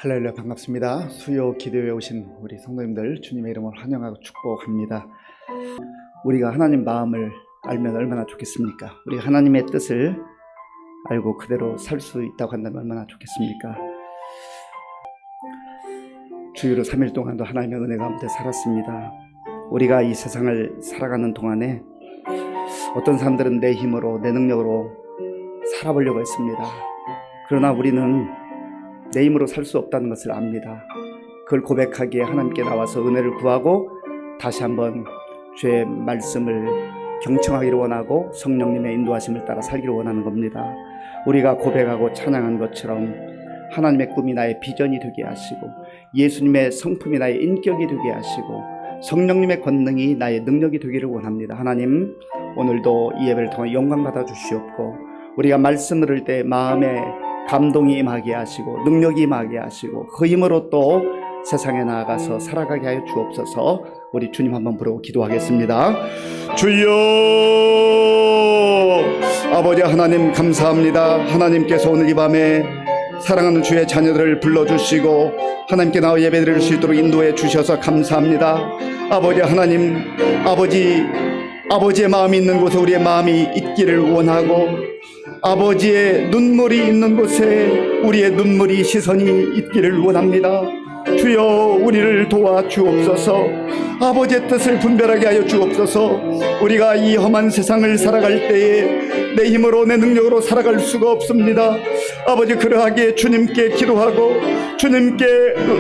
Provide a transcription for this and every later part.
할렐루야, 반갑습니다. 수요 기도에 오신 우리 성도님들 주님의 이름으로 환영하고 축복합니다. 우리가 하나님 마음을 알면 얼마나 좋겠습니까? 우리가 하나님의 뜻을 알고 그대로 살 수 있다고 한다면 얼마나 좋겠습니까? 주일로 3일 동안도 하나님의 은혜 가운데 살았습니다. 우리가 이 세상을 살아가는 동안에 어떤 사람들은 내 힘으로, 내 능력으로 살아보려고 했습니다. 그러나 우리는 내 힘으로 살 수 없다는 것을 압니다. 그걸 고백하기에 하나님께 나와서 은혜를 구하고 다시 한번 주의 말씀을 경청하기를 원하고 성령님의 인도하심을 따라 살기를 원하는 겁니다. 우리가 고백하고 찬양한 것처럼 하나님의 꿈이 나의 비전이 되게 하시고 예수님의 성품이 나의 인격이 되게 하시고 성령님의 권능이 나의 능력이 되기를 원합니다. 하나님, 오늘도 이 예배를 통해 영광 받아 주시옵고 우리가 말씀을 들을 때 마음에 감동이 임하게 하시고 능력이 임하게 하시고 그 힘으로 또 세상에 나아가서 살아가게 하여 주옵소서. 우리 주님 한번 부르고 기도하겠습니다. 주여, 아버지 하나님 감사합니다. 하나님께서 오늘 이 밤에 사랑하는 주의 자녀들을 불러주시고 하나님께 나와 예배드릴 수 있도록 인도해 주셔서 감사합니다. 아버지 하나님, 아버지의 마음이 있는 곳에 우리의 마음이 있기를 원하고 아버지의 눈물이 있는 곳에 우리의 눈물이 시선이 있기를 원합니다. 주여, 우리를 도와 주옵소서. 아버지의 뜻을 분별하게 하여 주옵소서. 우리가 이 험한 세상을 살아갈 때에 내 힘으로 내 능력으로 살아갈 수가 없습니다. 아버지, 그러하기에 주님께 기도하고 주님께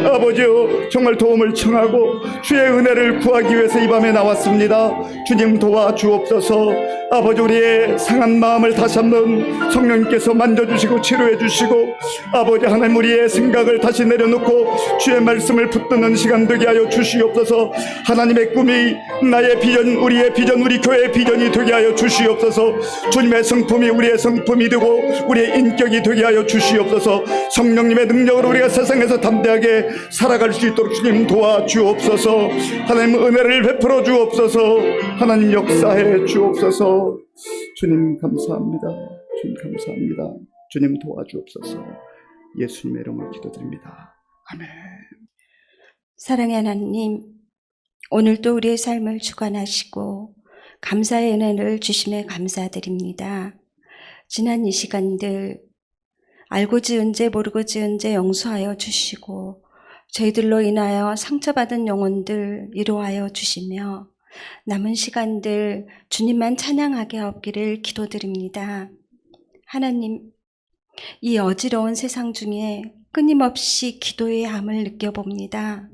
아버지요 정말 도움을 청하고 주의 은혜를 구하기 위해서 이 밤에 나왔습니다. 주님 도와 주옵소서. 아버지, 우리의 상한 마음을 다시 한번 성령님께서 만져주시고 치료해 주시고 아버지 하나님, 우리의 생각을 다시 내려놓고 주의 말씀을 붙드는 시간 되게 하여 주시옵소서. 하나님의 꿈이 나의 비전, 우리의 비전, 우리 교회의 비전이 되게 하여 주시옵소서. 주님의 성품이 우리의 성품이 되고 우리의 인격이 되게 하여 주시옵소서. 성령님의 능력으로 우리가 세상에서 담대하게 살아갈 수 있도록 주님 도와 주옵소서. 하나님 은혜를 베풀어 주옵소서. 하나님 역사해 주옵소서. 주님 감사합니다. 주님 감사합니다. 주님 도와 주옵소서. 예수님의 이름으로 기도드립니다. 아멘. 사랑의 하나님, 오늘도 우리의 삶을 주관하시고 감사의 은혜를 주심에 감사드립니다. 지난 이 시간들 알고 지은 죄 모르고 지은 죄 용서하여 주시고 저희들로 인하여 상처받은 영혼들 위로하여 주시며 남은 시간들 주님만 찬양하게 없기를 기도드립니다. 하나님, 이 어지러운 세상 중에 끊임없이 기도의 함을 느껴봅니다.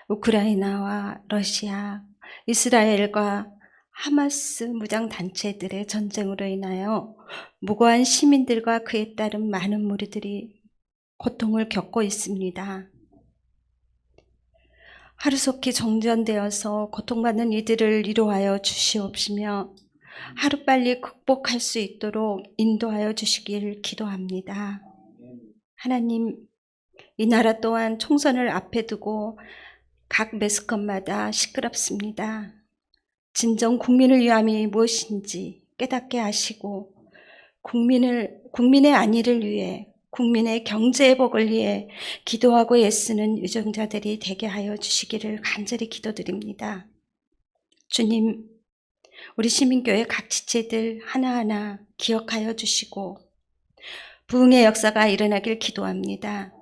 우크라이나와 러시아, 이스라엘과 하마스 무장단체들의 전쟁으로 인하여 무고한 시민들과 그에 따른 많은 무리들이 고통을 겪고 있습니다. 하루속히 정전되어서 고통받는 이들을 위로하여 주시옵시며 하루빨리 극복할 수 있도록 인도하여 주시기를 기도합니다. 하나님, 이 나라 또한 총선을 앞에 두고 각 매스컴마다 시끄럽습니다. 진정 국민을 위함이 무엇인지 깨닫게 하시고 국민의 안위를 위해 국민의 경제회복을 위해 기도하고 애쓰는 유정자들이 되게 하여 주시기를 간절히 기도드립니다. 주님, 우리 시민교회 각 지체들 하나하나 기억하여 주시고 부흥의 역사가 일어나길 기도합니다.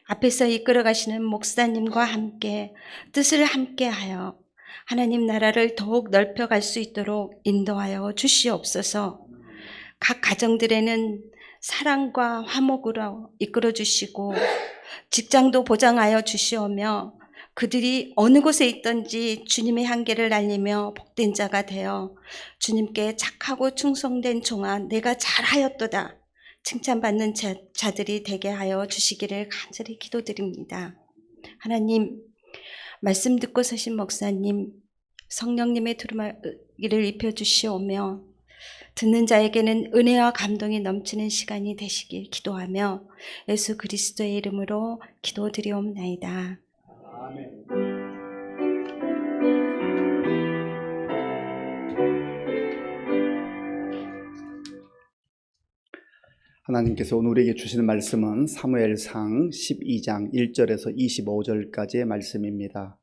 앞에서 이끌어가시는 목사님과 함께 뜻을 함께하여 하나님 나라를 더욱 넓혀갈 수 있도록 인도하여 주시옵소서. 각 가정들에는 사랑과 화목으로 이끌어 주시고 직장도 보장하여 주시오며 그들이 어느 곳에 있든지 주님의 향기를 날리며 복된 자가 되어 주님께 착하고 충성된 종아 내가 잘하였도다 칭찬받는 자들이 되게 하여 주시기를 간절히 기도드립니다. 하나님, 말씀 듣고 서신 목사님, 성령님의 두루마기를 입혀주시오며 듣는 자에게는 은혜와 감동이 넘치는 시간이 되시길 기도하며 예수 그리스도의 이름으로 기도드리옵나이다. 아멘. 하나님께서 오늘 우리에게 주시는 말씀은 사무엘상 12장 1절에서 25절까지의 말씀입니다.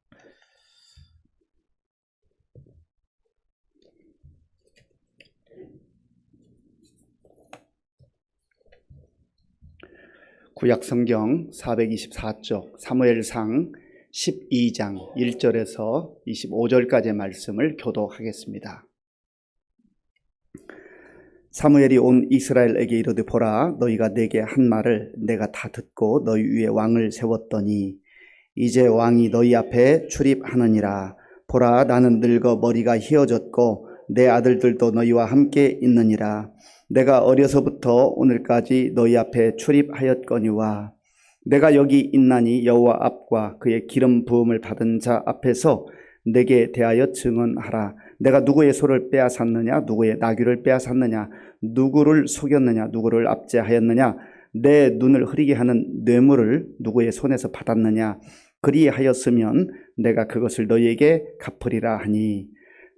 구약성경 424쪽 사무엘상 12장 1절에서 25절까지의 말씀을 교독하겠습니다. 사무엘이 온 이스라엘에게 이르되 보라 너희가 내게 한 말을 내가 다 듣고 너희 위에 왕을 세웠더니 이제 왕이 너희 앞에 출입하느니라. 보라 나는 늙어 머리가 휘어졌고 내 아들들도 너희와 함께 있느니라. 내가 어려서부터 오늘까지 너희 앞에 출입하였거니와 내가 여기 있나니 여호와 앞과 그의 기름 부음을 받은 자 앞에서 내게 대하여 증언하라. 내가 누구의 소를 빼앗았느냐, 누구의 나귀를 빼앗았느냐, 누구를 속였느냐, 누구를 압제하였느냐, 내 눈을 흐리게 하는 뇌물을 누구의 손에서 받았느냐, 그리하였으면 내가 그것을 너희에게 갚으리라 하니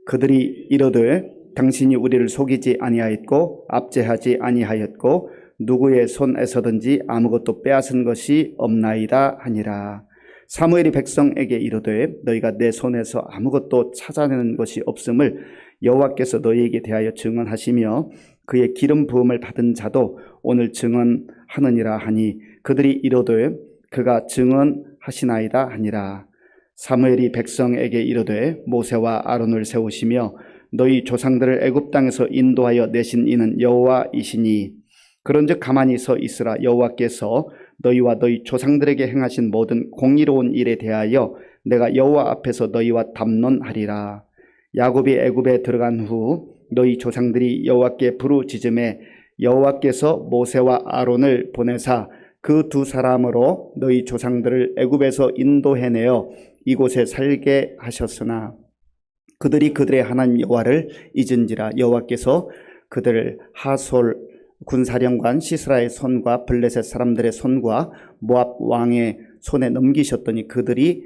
그들이 이르되 당신이 우리를 속이지 아니하였고 압제하지 아니하였고 누구의 손에서든지 아무것도 빼앗은 것이 없나이다 하니라. 사무엘이 백성에게 이르되 너희가 내 손에서 아무것도 찾아내는 것이 없음을 여호와께서 너희에게 대하여 증언하시며 그의 기름 부음을 받은 자도 오늘 증언하느니라 하니 그들이 이르되 그가 증언하시나이다 하니라. 사무엘이 백성에게 이르되 모세와 아론을 세우시며 너희 조상들을 애굽 땅에서 인도하여 내신 이는 여호와이시니 그런즉 가만히 서 있으라. 여호와께서 너희와 너희 조상들에게 행하신 모든 공의로운 일에 대하여 내가 여호와 앞에서 너희와 담론하리라. 야곱이 애굽에 들어간 후 너희 조상들이 여호와께 부르짖음에 여호와께서 모세와 아론을 보내사 그 두 사람으로 너희 조상들을 애굽에서 인도해내어 이곳에 살게 하셨으나 그들이 그들의 하나님 여호와를 잊은지라. 여호와께서 그들을 하솔 군사령관 시스라의 손과 블레셋 사람들의 손과 모압 왕의 손에 넘기셨더니 그들이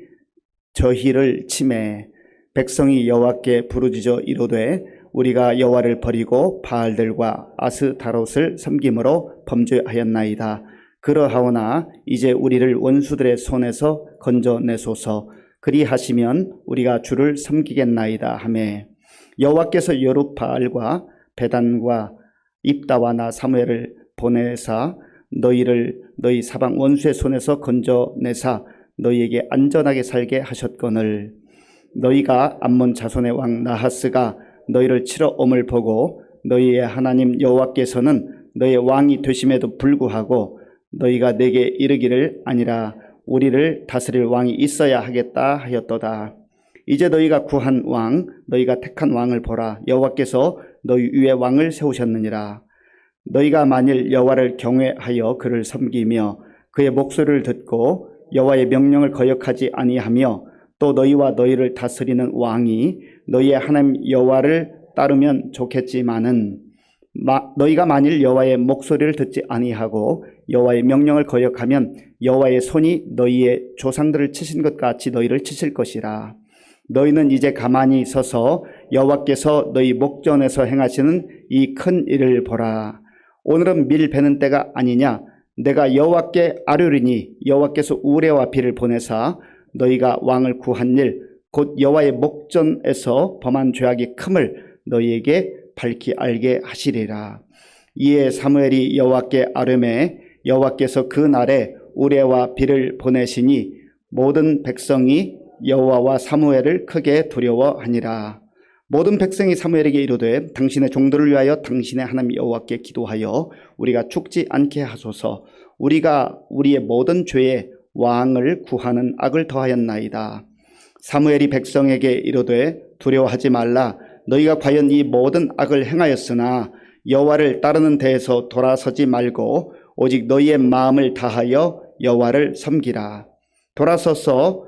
저희를 치매 백성이 여호와께 부르짖어 이르되 우리가 여호와를 버리고 바알들과 아스타롯을 섬김으로 범죄하였나이다. 그러하오나 이제 우리를 원수들의 손에서 건져내소서. 그리하시면 우리가 주를 섬기겠나이다 하매 여호와께서 여룹바알과 베단과 입다와 나 사무엘을 보내사 너희를 너희 사방 원수의 손에서 건져내사 너희에게 안전하게 살게 하셨거늘 너희가 암몬 자손의 왕 나하스가 너희를 치러 옴을 보고 너희의 하나님 여호와께서는 너희의 왕이 되심에도 불구하고 너희가 내게 이르기를 아니라 우리를 다스릴 왕이 있어야 하겠다 하였도다. 이제 너희가 구한 왕 너희가 택한 왕을 보라. 여호와께서 너희 위에 왕을 세우셨느니라. 너희가 만일 여호와를 경외하여 그를 섬기며 그의 목소리를 듣고 여호와의 명령을 거역하지 아니하며 또 너희와 너희를 다스리는 왕이 너희의 하나님 여호와를 따르면 좋겠지만은 너희가 만일 여호와의 목소리를 듣지 아니하고 여호와의 명령을 거역하면 여호와의 손이 너희의 조상들을 치신 것 같이 너희를 치실 것이라. 너희는 이제 가만히 서서 여호와께서 너희 목전에서 행하시는 이 큰 일을 보라. 오늘은 밀 베는 때가 아니냐. 내가 여호와께 아뢰리니 여호와께서 우레와 비를 보내사 너희가 왕을 구한 일 곧 여호와의 목전에서 범한 죄악이 큼을 너희에게 밝히 알게 하시리라. 이에 사무엘이 여호와께 아뢰매 여호와께서 그 날에 우레와 비를 보내시니 모든 백성이 여호와와 사무엘을 크게 두려워하니라. 모든 백성이 사무엘에게 이르되 당신의 종들을 위하여 당신의 하나님 여호와께 기도하여 우리가 죽지 않게 하소서. 우리가 우리의 모든 죄에 왕을 구하는 악을 더하였나이다. 사무엘이 백성에게 이르되 두려워하지 말라. 너희가 과연 이 모든 악을 행하였으나 여호와를 따르는 데에서 돌아서지 말고 오직 너희의 마음을 다하여 여호와를 섬기라. 돌아서서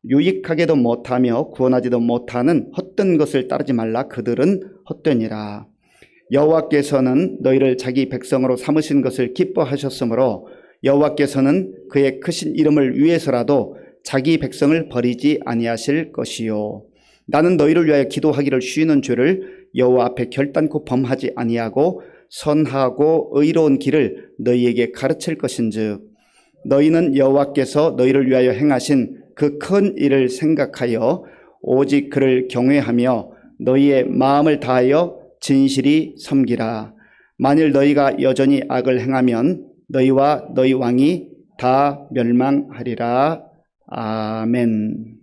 유익하게도 못하며 구원하지도 못하는 헛된 것을 따르지 말라. 그들은 헛되니라. 여호와께서는 너희를 자기 백성으로 삼으신 것을 기뻐하셨으므로 여호와께서는 그의 크신 이름을 위해서라도 자기 백성을 버리지 아니하실 것이요. 나는 너희를 위하여 기도하기를 쉬는 죄를 여호와 앞에 결단코 범하지 아니하고 선하고 의로운 길을 너희에게 가르칠 것인즉 너희는 여호와께서 너희를 위하여 행하신 그 큰 일을 생각하여 오직 그를 경외하며 너희의 마음을 다하여 진실이 섬기라. 만일 너희가 여전히 악을 행하면 너희와 너희 왕이 다 멸망하리라. 아멘.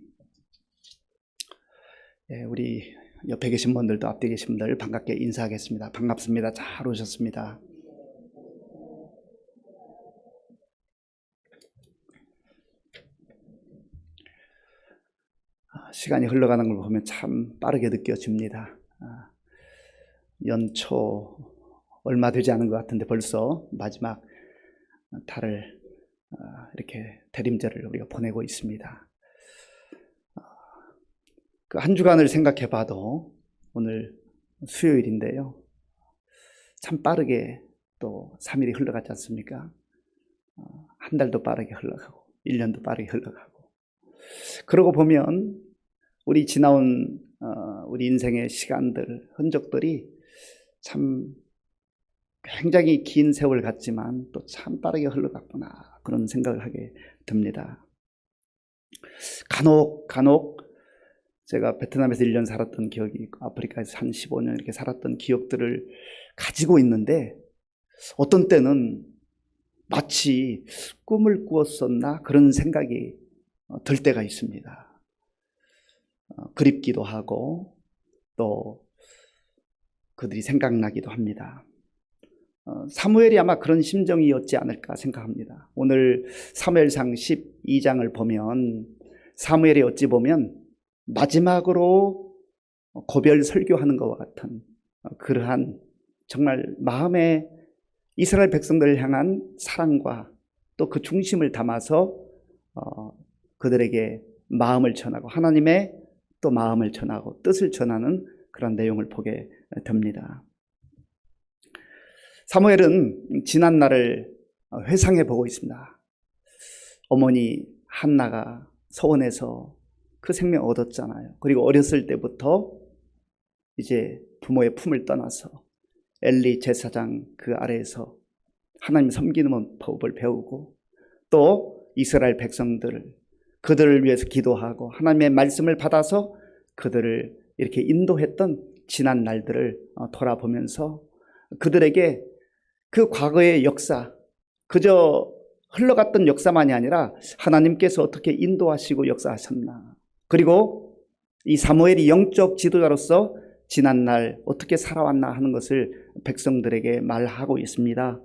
네, 우리 옆에 계신 분들도 앞에 계신 분들 반갑게 인사하겠습니다. 반갑습니다. 잘 오셨습니다. 시간이 흘러가는 걸 보면 참 빠르게 느껴집니다. 연초 얼마 되지 않은 것 같은데 벌써 마지막 달을 이렇게 대림절을 우리가 보내고 있습니다. 그 한 주간을 생각해 봐도 오늘 수요일인데요. 참 빠르게 또 3일이 흘러가지 않습니까? 한 달도 빠르게 흘러가고 1년도 빠르게 흘러가고 그러고 보면 우리 지나온 우리 인생의 시간들, 흔적들이 참 굉장히 긴 세월 같지만 또 참 빠르게 흘러갔구나 그런 생각을 하게 됩니다. 간혹 제가 베트남에서 1년 살았던 기억이 있고 아프리카에서 한 15년 이렇게 살았던 기억들을 가지고 있는데 어떤 때는 마치 꿈을 꾸었었나 그런 생각이 들 때가 있습니다. 그립기도 하고 또 그들이 생각나기도 합니다. 사무엘이 아마 그런 심정이었지 않을까 생각합니다. 오늘 사무엘상 12장을 보면 사무엘이 어찌 보면 마지막으로 고별 설교하는 것과 같은 그러한 정말 마음에 이스라엘 백성들을 향한 사랑과 또 그 중심을 담아서 그들에게 마음을 전하고 하나님의 또 마음을 전하고 뜻을 전하는 그런 내용을 보게 됩니다. 사무엘은 지난 날을 회상해 보고 있습니다. 어머니 한나가 서원에서 그 생명 얻었잖아요. 그리고 어렸을 때부터 이제 부모의 품을 떠나서 엘리 제사장 그 아래에서 하나님 섬기는 법을 배우고 또 이스라엘 백성들을 그들을 위해서 기도하고 하나님의 말씀을 받아서 그들을 이렇게 인도했던 지난 날들을 돌아보면서 그들에게 그 과거의 역사, 그저 흘러갔던 역사만이 아니라 하나님께서 어떻게 인도하시고 역사하셨나, 그리고 이 사무엘이 영적 지도자로서 지난날 어떻게 살아왔나 하는 것을 백성들에게 말하고 있습니다.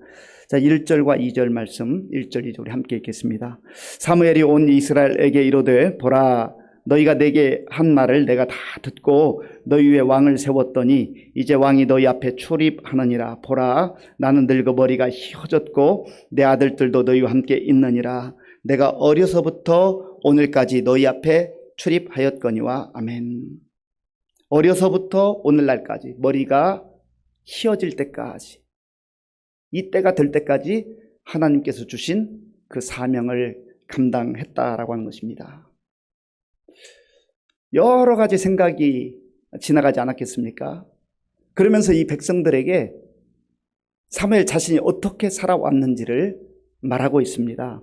자, 1절과 2절 말씀, 1절, 2절 우리 함께 읽겠습니다. 사무엘이 온 이스라엘에게 이르되 보라, 너희가 내게 한 말을 내가 다 듣고 너희 위에 왕을 세웠더니 이제 왕이 너희 앞에 출입하느니라. 보라, 나는 늙어 머리가 휘어졌고 내 아들들도 너희와 함께 있느니라. 내가 어려서부터 오늘까지 너희 앞에 출입하였거니와. 아멘. 어려서부터 오늘날까지 머리가 휘어질 때까지, 이 때가 될 때까지 하나님께서 주신 그 사명을 감당했다라고 하는 것입니다. 여러 가지 생각이 지나가지 않았겠습니까? 그러면서 이 백성들에게 사무엘 자신이 어떻게 살아왔는지를 말하고 있습니다.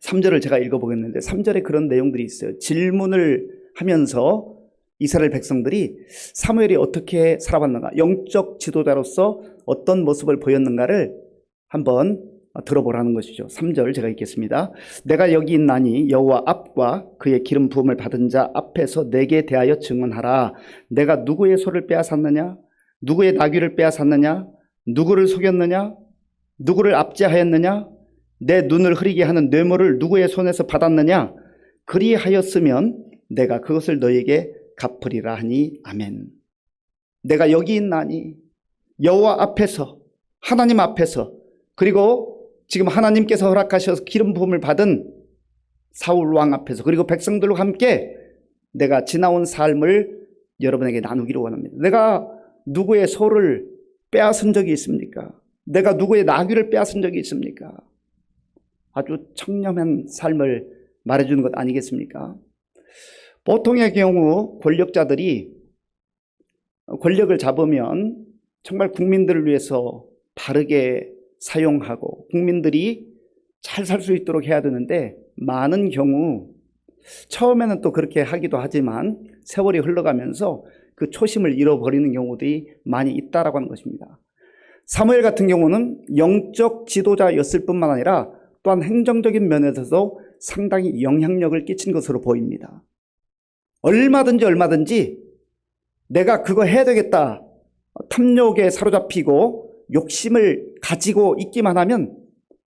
3절을 제가 읽어보겠는데 3절에 그런 내용들이 있어요. 질문을 하면서 이스라엘 백성들이 사무엘이 어떻게 살아왔는가, 영적 지도자로서 어떤 모습을 보였는가를 한번 들어보라는 것이죠. 3절 제가 읽겠습니다. 내가 여기 있나니 여호와 앞과 그의 기름 부음을 받은 자 앞에서 내게 대하여 증언하라. 내가 누구의 소를 빼앗았느냐? 누구의 나귀를 빼앗았느냐? 누구를 속였느냐? 누구를 압제하였느냐? 내 눈을 흐리게 하는 뇌물을 누구의 손에서 받았느냐? 그리하였으면 내가 그것을 너에게 갚으리라 하니. 아멘. 내가 여기 있나니 여호와 앞에서, 하나님 앞에서, 그리고 지금 하나님께서 허락하셔서 기름 부음을 받은 사울 왕 앞에서, 그리고 백성들과 함께 내가 지나온 삶을 여러분에게 나누기를 원합니다. 내가 누구의 소를 빼앗은 적이 있습니까? 내가 누구의 나귀를 빼앗은 적이 있습니까? 아주 청렴한 삶을 말해주는 것 아니겠습니까? 보통의 경우 권력자들이 권력을 잡으면 정말 국민들을 위해서 바르게 사용하고 국민들이 잘 살 수 있도록 해야 되는데 많은 경우 처음에는 또 그렇게 하기도 하지만 세월이 흘러가면서 그 초심을 잃어버리는 경우들이 많이 있다라고 하는 것입니다. 사무엘 같은 경우는 영적 지도자였을 뿐만 아니라 또한 행정적인 면에서도 상당히 영향력을 끼친 것으로 보입니다. 얼마든지 내가 그거 해야 되겠다, 탐욕에 사로잡히고 욕심을 가지고 있기만 하면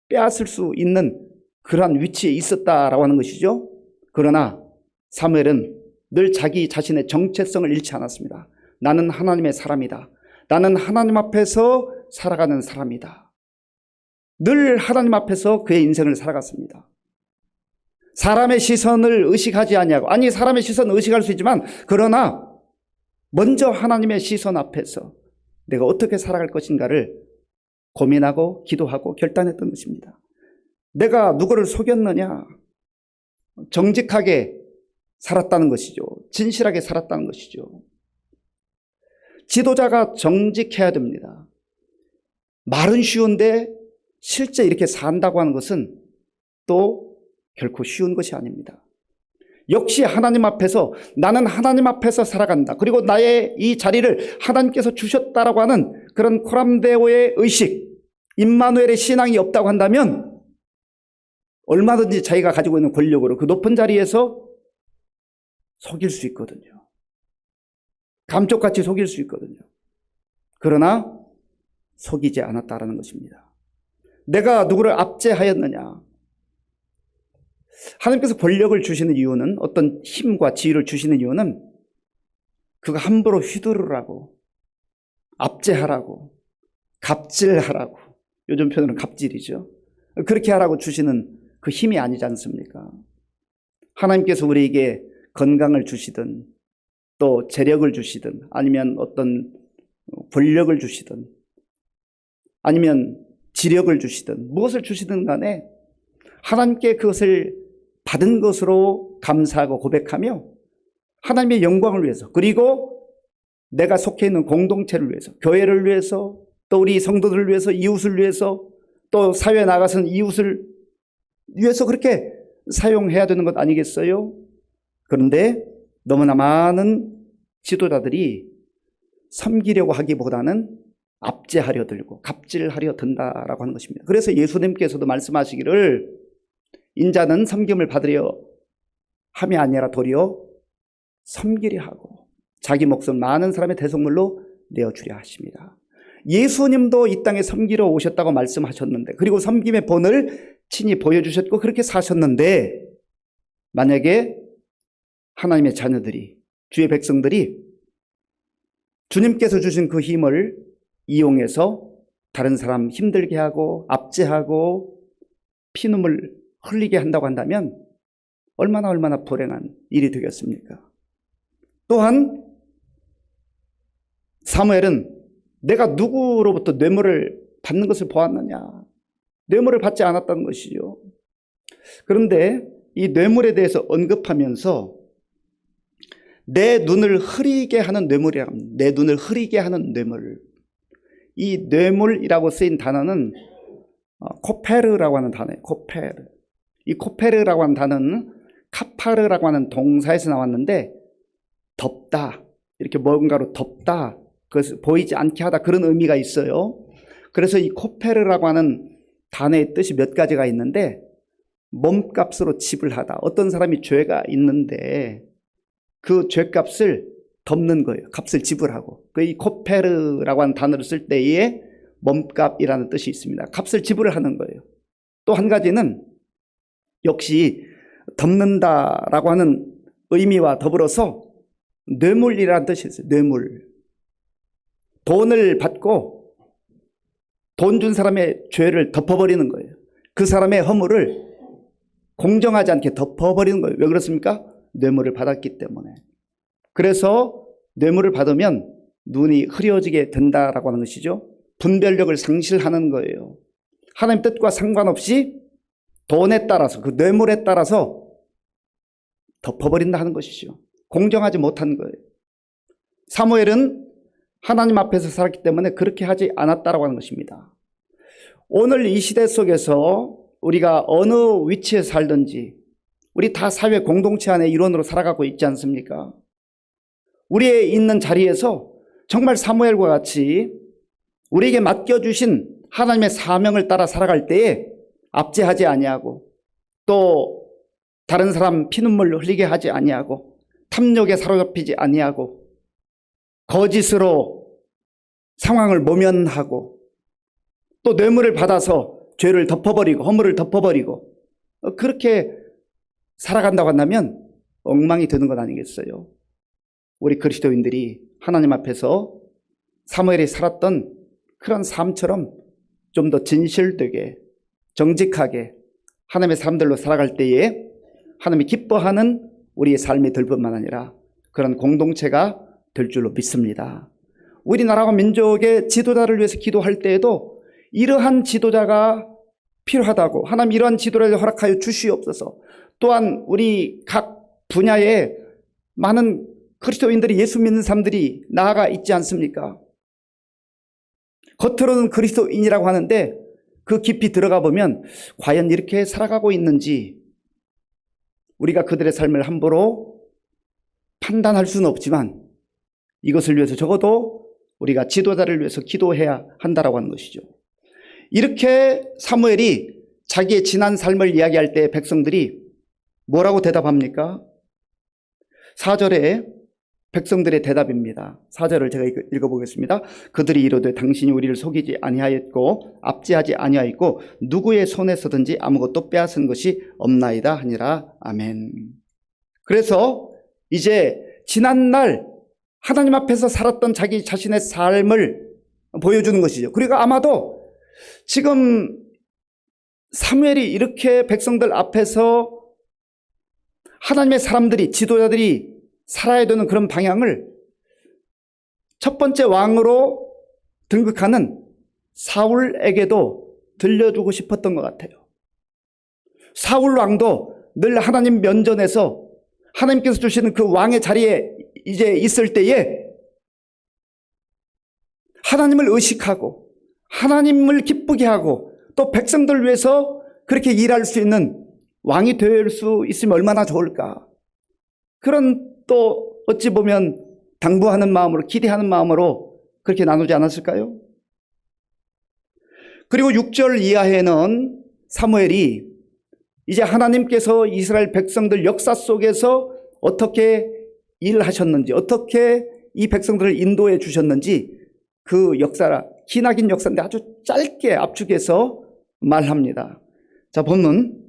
빼앗을 수 있는 그러한 위치에 있었다라고 하는 것이죠. 그러나 사무엘은 늘 자기 자신의 정체성을 잃지 않았습니다. 나는 하나님의 사람이다. 나는 하나님 앞에서 살아가는 사람이다. 늘 하나님 앞에서 그의 인생을 살아갔습니다. 사람의 시선을 의식하지 아니하고, 아니 사람의 시선을 의식할 수 있지만 그러나 먼저 하나님의 시선 앞에서 내가 어떻게 살아갈 것인가를 고민하고 기도하고 결단했던 것입니다. 내가 누구를 속였느냐? 정직하게 살았다는 것이죠. 진실하게 살았다는 것이죠. 지도자가 정직해야 됩니다. 말은 쉬운데 실제 이렇게 산다고 하는 것은 또 결코 쉬운 것이 아닙니다. 역시 하나님 앞에서, 나는 하나님 앞에서 살아간다. 그리고 나의 이 자리를 하나님께서 주셨다라고 하는 그런 코람데오의 의식, 임마누엘의 신앙이 없다고 한다면 얼마든지 자기가 가지고 있는 권력으로 그 높은 자리에서 속일 수 있거든요. 감쪽같이 속일 수 있거든요. 그러나 속이지 않았다라는 것입니다. 내가 누구를 압제하였느냐? 하나님께서 권력을 주시는 이유는, 어떤 힘과 지위를 주시는 이유는 그거 함부로 휘두르라고, 압제하라고, 갑질하라고, 요즘 표현은 갑질이죠. 그렇게 하라고 주시는 그 힘이 아니지 않습니까? 하나님께서 우리에게 건강을 주시든 또 재력을 주시든 아니면 어떤 권력을 주시든 아니면 지력을 주시든 무엇을 주시든 간에 하나님께 그것을 받은 것으로 감사하고 고백하며 하나님의 영광을 위해서, 그리고 내가 속해 있는 공동체를 위해서, 교회를 위해서, 또 우리 성도들을 위해서, 이웃을 위해서, 또 사회에 나가서는 이웃을 위해서 그렇게 사용해야 되는 것 아니겠어요? 그런데 너무나 많은 지도자들이 섬기려고 하기보다는 압제하려 들고 갑질하려 든다라고 하는 것입니다. 그래서 예수님께서도 말씀하시기를 인자는 섬김을 받으려 함이 아니라 도리어 섬기려 하고 자기 목숨 많은 사람의 대속물로 내어주려 하십니다. 예수님도 이 땅에 섬기러 오셨다고 말씀하셨는데, 그리고 섬김의 본을 친히 보여주셨고 그렇게 사셨는데, 만약에 하나님의 자녀들이, 주의 백성들이 주님께서 주신 그 힘을 이용해서 다른 사람 힘들게 하고 압제하고 피눈물 흘리게 한다고 한다면 얼마나 불행한 일이 되겠습니까? 또한 사무엘은 내가 누구로부터 뇌물을 받는 것을 보았느냐? 뇌물을 받지 않았다는 것이죠. 그런데 이 뇌물에 대해서 언급하면서 내 눈을 흐리게 하는 뇌물이라고 합니다. 내 눈을 흐리게 하는 뇌물. 이 뇌물이라고 쓰인 단어는 코페르라고 하는 단어예요. 코페르. 이 코페르라고 하는 단어는 카파르라고 하는 동사에서 나왔는데, 덮다, 이렇게 뭔가로 덮다, 그것을 보이지 않게 하다, 그런 의미가 있어요. 그래서 이 코페르라고 하는 단어의 뜻이 몇 가지가 있는데, 몸값으로 지불하다. 어떤 사람이 죄가 있는데 그 죄값을 덮는 거예요. 값을 지불하고. 이 코페르라고 하는 단어를 쓸 때에 몸값이라는 뜻이 있습니다. 값을 지불을 하는 거예요. 또 한 가지는 역시 덮는다라고 하는 의미와 더불어서 뇌물이라는 뜻이 있어요. 뇌물. 돈을 받고 돈 준 사람의 죄를 덮어버리는 거예요. 그 사람의 허물을 공정하지 않게 덮어버리는 거예요. 왜 그렇습니까? 뇌물을 받았기 때문에. 그래서 뇌물을 받으면 눈이 흐려지게 된다라고 하는 것이죠. 분별력을 상실하는 거예요. 하나님 뜻과 상관없이 돈에 따라서, 그 뇌물에 따라서 덮어버린다 하는 것이죠. 공정하지 못한 거예요. 사무엘은 하나님 앞에서 살았기 때문에 그렇게 하지 않았다라고 하는 것입니다. 오늘 이 시대 속에서 우리가 어느 위치에 살든지 우리 다 사회 공동체 안에 일원으로 살아가고 있지 않습니까? 우리의 있는 자리에서 정말 사무엘과 같이 우리에게 맡겨주신 하나님의 사명을 따라 살아갈 때에 압제하지 아니하고 또 다른 사람 피눈물 흘리게 하지 아니하고 탐욕에 사로잡히지 아니하고 거짓으로 상황을 모면하고 또 뇌물을 받아서 죄를 덮어버리고 허물을 덮어버리고 그렇게 살아간다고 한다면 엉망이 되는 것 아니겠어요? 우리 그리스도인들이 하나님 앞에서 사무엘이 살았던 그런 삶처럼 좀 더 진실되게 정직하게 하나님의 사람들로 살아갈 때에 하나님이 기뻐하는 우리의 삶이 될 뿐만 아니라 그런 공동체가 될 줄로 믿습니다. 우리나라와 민족의 지도자를 위해서 기도할 때에도 이러한 지도자가 필요하다고 하나님 이러한 지도자를 허락하여 주시옵소서. 또한 우리 각 분야에 많은 그리스도인들이 예수 믿는 사람들이 나아가 있지 않습니까? 겉으로는 그리스도인이라고 하는데 그 깊이 들어가 보면 과연 이렇게 살아가고 있는지 우리가 그들의 삶을 함부로 판단할 수는 없지만 이것을 위해서 적어도 우리가 지도자를 위해서 기도해야 한다라고 하는 것이죠. 이렇게 사무엘이 자기의 지난 삶을 이야기할 때 백성들이 뭐라고 대답합니까? 4절에 백성들의 대답입니다. 4절을 제가 읽어보겠습니다. 그들이 이르되 당신이 우리를 속이지 아니하였고 압제하지 아니하였고 누구의 손에서든지 아무것도 빼앗은 것이 없나이다 하니라. 아멘. 그래서 이제 지난날 하나님 앞에서 살았던 자기 자신의 삶을 보여주는 것이죠. 그리고 아마도 지금 사무엘이 이렇게 백성들 앞에서 하나님의 사람들이 지도자들이 살아야 되는 그런 방향을 첫 번째 왕으로 등극하는 사울에게도 들려주고 싶었던 것 같아요. 사울 왕도 늘 하나님 면전에서 하나님께서 주시는 그 왕의 자리에 이제 있을 때에 하나님을 의식하고 하나님을 기쁘게 하고 또 백성들을 위해서 그렇게 일할 수 있는 왕이 될 수 있으면 얼마나 좋을까. 그런 또 어찌 보면 당부하는 마음으로 기대하는 마음으로 그렇게 나누지 않았을까요? 그리고 6절 이하에는 사무엘이 이제 하나님께서 이스라엘 백성들 역사 속에서 어떻게 일하셨는지 어떻게 이 백성들을 인도해 주셨는지 그 역사 기나긴 역사인데 아주 짧게 압축해서 말합니다. 자, 본문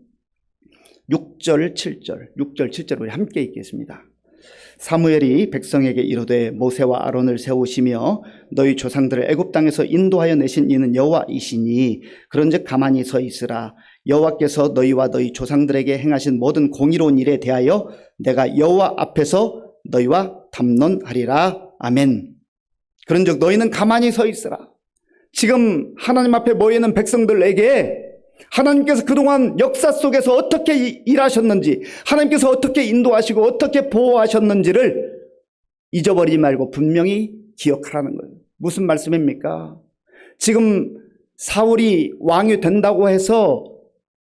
6절 7절 우리 함께 읽겠습니다. 사무엘이 백성에게 이르되 모세와 아론을 세우시며 너희 조상들을 애굽 땅에서 인도하여 내신 이는 여호와이시니 그런즉 가만히 서 있으라. 여호와께서 너희와 너희 조상들에게 행하신 모든 공의로운 일에 대하여 내가 여호와 앞에서 너희와 담론하리라. 아멘. 그런즉 너희는 가만히 서 있으라. 지금 하나님 앞에 모여있는 백성들에게 하나님께서 그동안 역사 속에서 어떻게 일하셨는지 하나님께서 어떻게 인도하시고 어떻게 보호하셨는지를 잊어버리지 말고 분명히 기억하라는 거예요. 무슨 말씀입니까? 지금 사울이 왕이 된다고 해서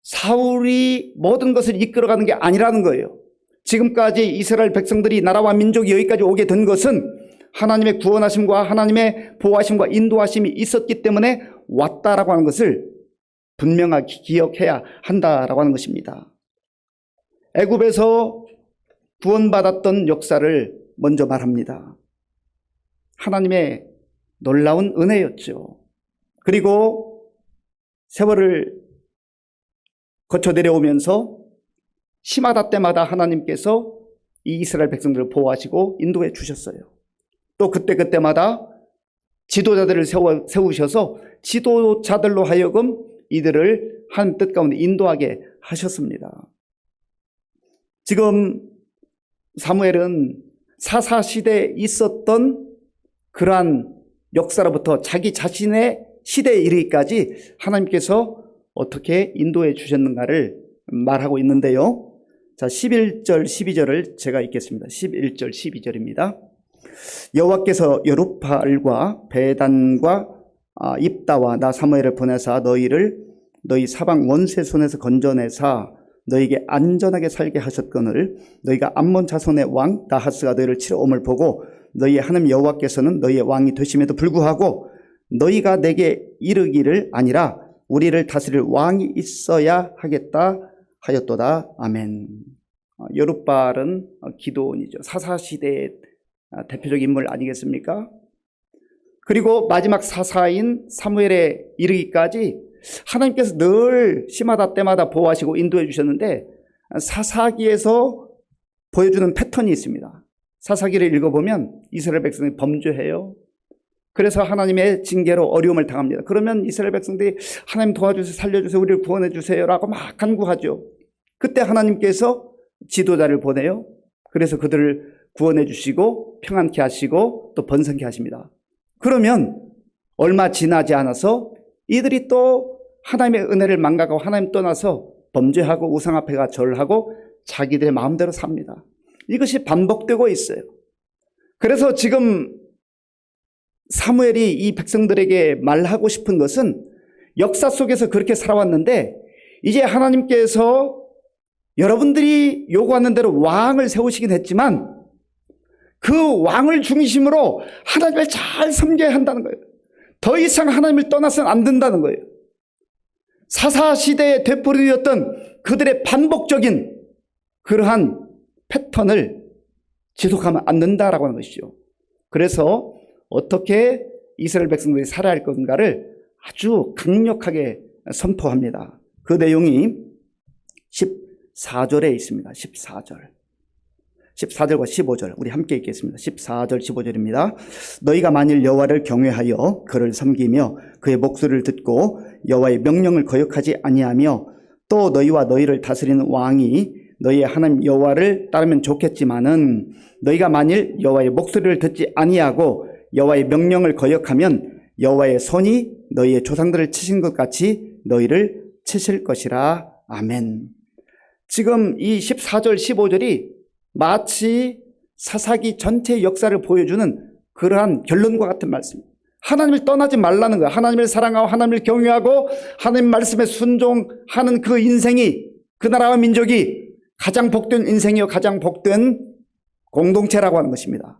사울이 모든 것을 이끌어가는 게 아니라는 거예요. 지금까지 이스라엘 백성들이 나라와 민족이 여기까지 오게 된 것은 하나님의 구원하심과 하나님의 보호하심과 인도하심이 있었기 때문에 왔다라고 하는 것을 분명하게 기억해야 한다라고 하는 것입니다. 애굽에서 구원받았던 역사를 먼저 말합니다. 하나님의 놀라운 은혜였죠. 그리고 세월을 거쳐 내려오면서 시마다 때마다 하나님께서 이 이스라엘 백성들을 보호하시고 인도해 주셨어요. 또 그때마다 지도자들을 세우셔서 지도자들로 하여금 이들을 한 뜻 가운데 인도하게 하셨습니다. 지금 사무엘은 사사시대에 있었던 그러한 역사로부터 자기 자신의 시대에 이르기까지 하나님께서 어떻게 인도해 주셨는가를 말하고 있는데요. 자, 11절 12절을 제가 읽겠습니다. 11절 12절입니다. 여호와께서 여룹바알과 베단과 입다와 나 사무엘을 보내사 너희를 너희 사방 원수의 손에서 건져내사 너희에게 안전하게 살게 하셨거늘 너희가 암몬 자손의 왕 나하스가 너희를 치러 옴을 보고 너희의 하나님 여호와께서는 너희의 왕이 되심에도 불구하고 너희가 내게 이르기를 아니라 우리를 다스릴 왕이 있어야 하겠다 하였도다. 아멘. 여룹바알은 기드온이죠. 사사시대의 대표적 인물 아니겠습니까? 그리고 마지막 사사인 사무엘에 이르기까지 하나님께서 늘 시마다 때마다 보호하시고 인도해 주셨는데 사사기에서 보여주는 패턴이 있습니다. 사사기를 읽어보면 이스라엘 백성이 범죄해요. 그래서 하나님의 징계로 어려움을 당합니다. 그러면 이스라엘 백성들이 하나님 도와주세요, 살려주세요, 우리를 구원해 주세요 라고 막 간구하죠. 그때 하나님께서 지도자를 보내요. 그래서 그들을 구원해 주시고 평안케 하시고 또 번성케 하십니다. 그러면 얼마 지나지 않아서 이들이 또 하나님의 은혜를 망각하고 하나님 떠나서 범죄하고 우상 앞에 가 절하고 자기들의 마음대로 삽니다. 이것이 반복되고 있어요. 그래서 지금 사무엘이 이 백성들에게 말하고 싶은 것은 역사 속에서 그렇게 살아왔는데 이제 하나님께서 여러분들이 요구하는 대로 왕을 세우시긴 했지만 그 왕을 중심으로 하나님을 잘 섬겨야 한다는 거예요. 더 이상 하나님을 떠나서는 안 된다는 거예요. 사사시대에 되풀이되었던 그들의 반복적인 그러한 패턴을 지속하면 안 된다라고 하는 것이죠. 그래서 어떻게 이스라엘 백성들이 살아야 할 건가를 아주 강력하게 선포합니다. 그 내용이 14절에 있습니다. 14절과 15절 우리 함께 읽겠습니다. 14절 15절입니다. 너희가 만일 여호와를 경외하여 그를 섬기며 그의 목소리를 듣고 여호와의 명령을 거역하지 아니하며 또 너희와 너희를 다스리는 왕이 너희의 하나님 여호와를 따르면 좋겠지만은 너희가 만일 여호와의 목소리를 듣지 아니하고 여호와의 명령을 거역하면 여호와의 손이 너희의 조상들을 치신 것 같이 너희를 치실 것이라. 아멘. 지금 이 14절 15절이 마치 사사기 전체의 역사를 보여주는 그러한 결론과 같은 말씀입니다. 하나님을 떠나지 말라는 거예요. 하나님을 사랑하고 하나님을 경외하고 하나님 말씀에 순종하는 그 인생이 그 나라와 민족이 가장 복된 인생이요 가장 복된 공동체라고 하는 것입니다.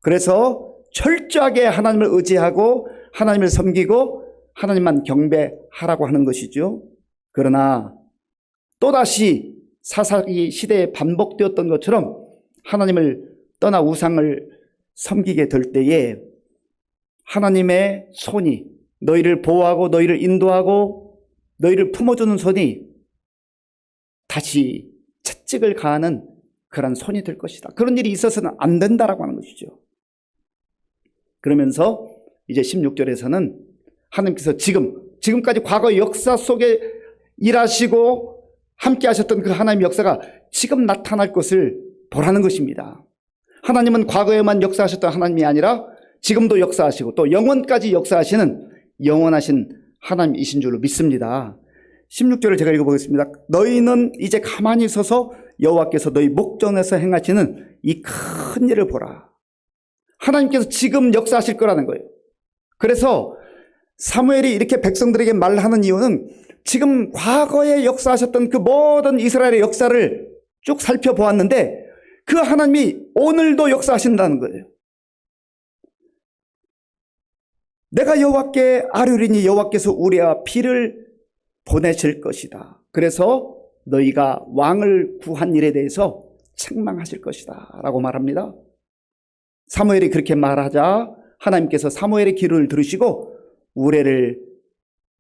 그래서 철저하게 하나님을 의지하고 하나님을 섬기고 하나님만 경배하라고 하는 것이죠. 그러나 또다시 사사기 시대에 반복되었던 것처럼 하나님을 떠나 우상을 섬기게 될 때에 하나님의 손이 너희를 보호하고 너희를 인도하고 너희를 품어주는 손이 다시 채찍을 가하는 그런 손이 될 것이다. 그런 일이 있어서는 안 된다라고 하는 것이죠. 그러면서 이제 16절에서는 하나님께서 지금까지 과거 역사 속에 일하시고 함께 하셨던 그 하나님의 역사가 지금 나타날 것을 보라는 것입니다. 하나님은 과거에만 역사하셨던 하나님이 아니라 지금도 역사하시고 또 영원까지 역사하시는 영원하신 하나님이신 줄로 믿습니다. 16절을 제가 읽어보겠습니다. 너희는 이제 가만히 서서 여호와께서 너희 목전에서 행하시는 이 큰 일을 보라. 하나님께서 지금 역사하실 거라는 거예요. 그래서 사무엘이 이렇게 백성들에게 말하는 이유는 지금 과거에 역사하셨던 그 모든 이스라엘의 역사를 쭉 살펴보았는데 그 하나님이 오늘도 역사하신다는 거예요. 내가 여호와께 아뢰리니 여호와께서 우리와 피를 보내실 것이다. 그래서 너희가 왕을 구한 일에 대해서 책망하실 것이다 라고 말합니다. 사무엘이 그렇게 말하자 하나님께서 사무엘의 기도를 들으시고 우레를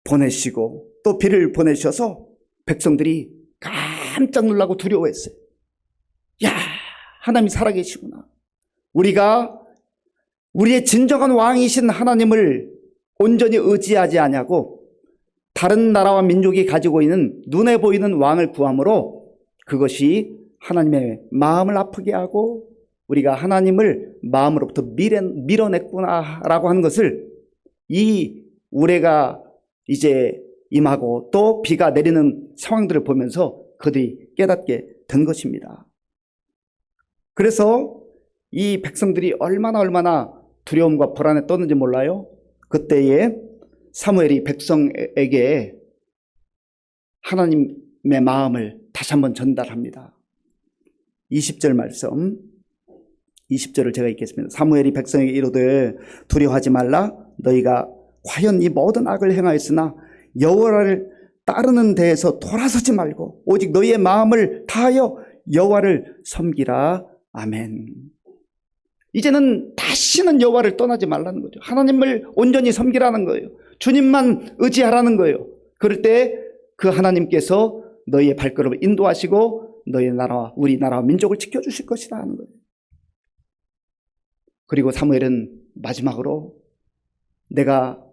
보내시고 또 비를 보내셔서 백성들이 깜짝 놀라고 두려워했어요. 야, 하나님이 살아계시구나. 우리가 우리의 진정한 왕이신 하나님을 온전히 의지하지 아니하고 다른 나라와 민족이 가지고 있는 눈에 보이는 왕을 구함으로 그것이 하나님의 마음을 아프게 하고 우리가 하나님을 마음으로부터 밀어냈구나라고 하는 것을 이 우레가 이제 임하고 또 비가 내리는 상황들을 보면서 그들이 깨닫게 된 것입니다. 그래서 이 백성들이 얼마나 두려움과 불안에 떠는지 몰라요? 그때에 사무엘이 백성에게 하나님의 마음을 다시 한번 전달합니다. 20절 말씀, 20절을 제가 읽겠습니다. 사무엘이 백성에게 이르되 두려워하지 말라. 너희가 과연 이 모든 악을 행하였으나 여호와를 따르는 데에서 돌아서지 말고 오직 너희의 마음을 다하여 여호와를 섬기라. 아멘. 이제는 다시는 여호와를 떠나지 말라는 거죠. 하나님을 온전히 섬기라는 거예요. 주님만 의지하라는 거예요. 그럴 때 그 하나님께서 너희의 발걸음을 인도하시고 너희의 나라와 우리 나라와 민족을 지켜주실 것이다 하는 거예요. 그리고 사무엘은 마지막으로 내가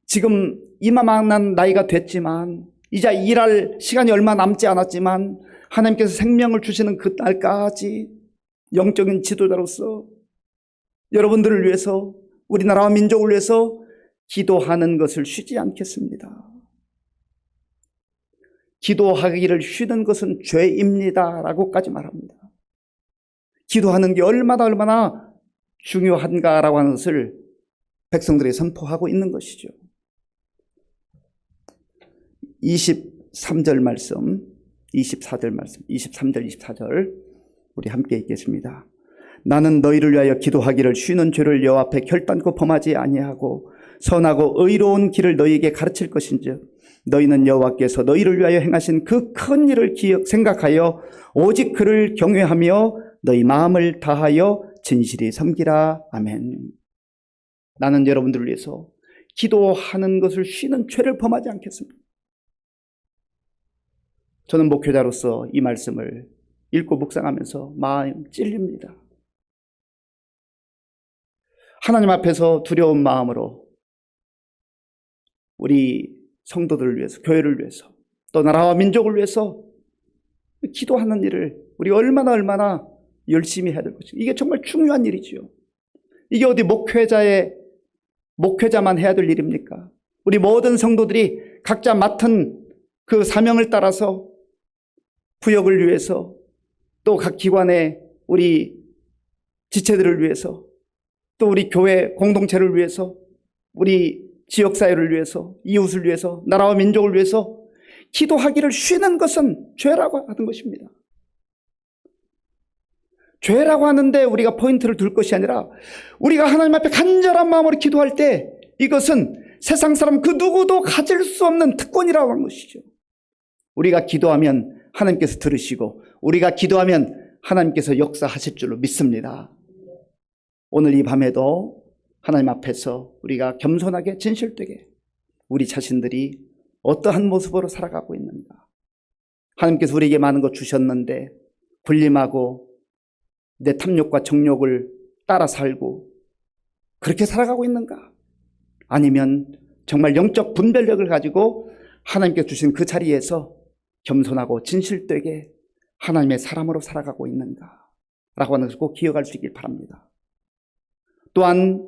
지금 이만한 나이가 됐지만 이제 일할 시간이 얼마 남지 않았지만 하나님께서 생명을 주시는 그 날까지 영적인 지도자로서 여러분들을 위해서 우리나라와 민족을 위해서 기도하는 것을 쉬지 않겠습니다. 기도하기를 쉬는 것은 죄입니다 라고까지 말합니다. 기도하는 게 얼마나 중요한가라고 하는 것을 백성들이 선포하고 있는 것이죠. 23절 말씀, 24절 말씀, 23절, 24절 우리 함께 읽겠습니다. 나는 너희를 위하여 기도하기를 쉬는 죄를 여호와 앞에 결단코 범하지 아니하고 선하고 의로운 길을 너희에게 가르칠 것인즉 너희는 여호와께서 너희를 위하여 행하신 그 큰 일을 생각하여 오직 그를 경외하며 너희 마음을 다하여 진실히 섬기라. 아멘. 나는 여러분들을 위해서 기도하는 것을 쉬는 죄를 범하지 않겠습니다. 저는 목회자로서 이 말씀을 읽고 묵상하면서 마음 찔립니다. 하나님 앞에서 두려운 마음으로 우리 성도들을 위해서, 교회를 위해서, 또 나라와 민족을 위해서 기도하는 일을 우리 얼마나 열심히 해야 될 것이죠. 이게 정말 중요한 일이지요. 이게 어디 목회자만 해야 될 일입니까? 우리 모든 성도들이 각자 맡은 그 사명을 따라서 구역을 위해서 또 각 기관의 우리 지체들을 위해서 또 우리 교회 공동체를 위해서 우리 지역사회를 위해서 이웃을 위해서 나라와 민족을 위해서 기도하기를 쉬는 것은 죄라고 하는 것입니다. 죄라고 하는데 우리가 포인트를 둘 것이 아니라 우리가 하나님 앞에 간절한 마음으로 기도할 때 이것은 세상 사람 그 누구도 가질 수 없는 특권이라고 하는 것이죠. 우리가 기도하면 하나님께서 들으시고 우리가 기도하면 하나님께서 역사하실 줄로 믿습니다. 오늘 이 밤에도 하나님 앞에서 우리가 겸손하게 진실되게 우리 자신들이 어떠한 모습으로 살아가고 있는가. 하나님께서 우리에게 많은 것 주셨는데 군림하고 내 탐욕과 정욕을 따라 살고 그렇게 살아가고 있는가? 아니면 정말 영적 분별력을 가지고 하나님께서 주신 그 자리에서 겸손하고 진실되게 하나님의 사람으로 살아가고 있는가? 라고 하는 것을 꼭 기억할 수 있길 바랍니다. 또한